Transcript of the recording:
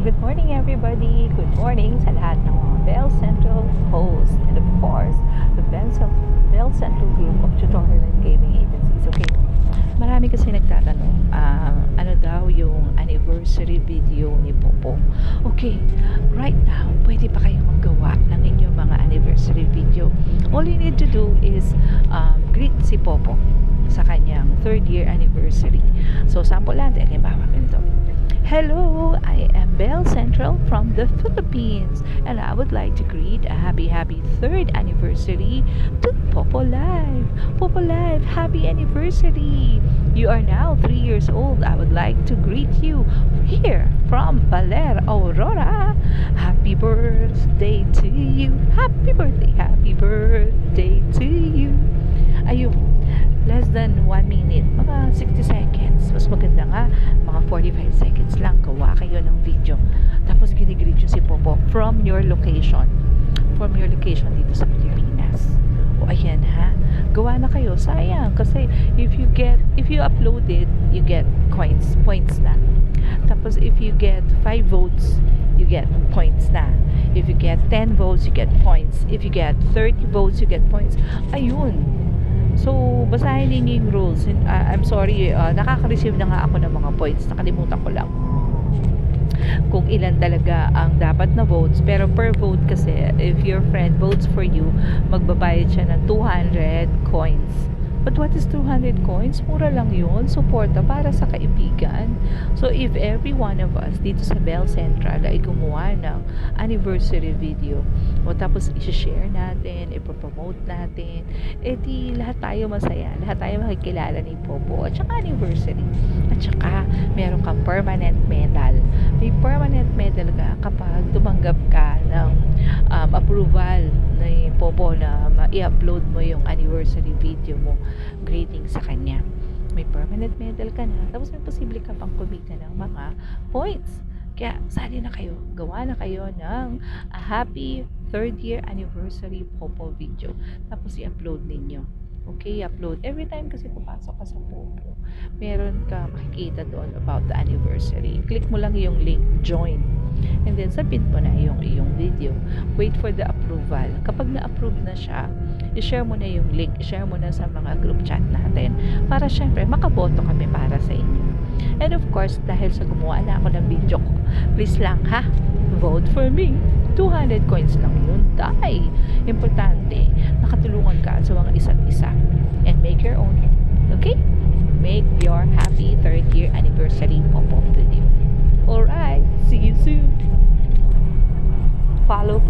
good morning everybody. Good morning sa lahat ng mga Bell Central host and of course the Bell Central Group of Tutorial and Gaming Agencies. Okay, marami kasi nagtatanong ano daw yung anniversary video ni Popo. Okay, right now pwede pa kayong maggawa ng inyong mga anniversary video. All you need to do is greet si Popo sa kanyang 3rd year anniversary. So sample natin, halimbawa ganito: hello, I am Bell Central from the Philippines and I would like to greet a happy 3rd anniversary to Popo Live. Popo Live, happy anniversary! You are now 3 years old. I would like to greet you here from Baler, Aurora. Happy birthday to you. Happy birthday to you. Ayun, less than 1 minute, mga 60 seconds. Mas maganda nga, mga 45 seconds lang, gawa kayo ng video. Tapos ginigreet nyo si Popo from your location. From your location dito sa Pilipinas. O ayan ha, gawa na kayo. Sayang, kasi if you upload it, you get points na. Tapos if you get 5 votes, you get points na. If you get 10 votes, you get points. If you get 30 votes, you get points. Ayun. So, basahin niyo yung rules. I'm sorry, nakaka-receive na nga ako ng mga points. Nakalimutan ko lang kung ilan talaga ang dapat na votes. Pero per vote kasi, if your friend votes for you, magbabayad siya ng 200 coins. But what is 200 coins? Mura lang yun. Suporta para sa kaibigan. So, if every one of us dito sa Bell Central ay gumawa ng anniversary video, o tapos i-share natin, ipopromote natin, di lahat tayo masaya. Lahat tayo makikilala ni Popo. At saka anniversary. At saka, meron kang permanent medal. May permanent medal ka kapag tumanggap ka ng approval ni Popo na i-upload mo yung anniversary video mo, greeting sa kanya. May permanent medal ka na, tapos may posible ka pang kumita ng mga points. Kaya sali na kayo, gawa na kayo ng a happy 3rd year anniversary Popo video, tapos i-upload ninyo. Okay, upload every time kasi papasok ka sa Popo, meron ka makikita doon about the anniversary. Click mo lang yung link, join, and then submit mo na yung video. Wait for the approval. Kapag na-approve na siya, i-share mo na yung link, i-share mo na sa mga group chat natin para syempre makaboto kami para sa inyo. And of course, dahil sa gumawa na ako ng video ko, please lang ha, vote for me. 200 coins lang yun, tay. Importante, nakatulungan ka sa mga isa't isa. And make your own. Okay? Make your happy 3rd year anniversary Popo video. Alright, see you soon. Follow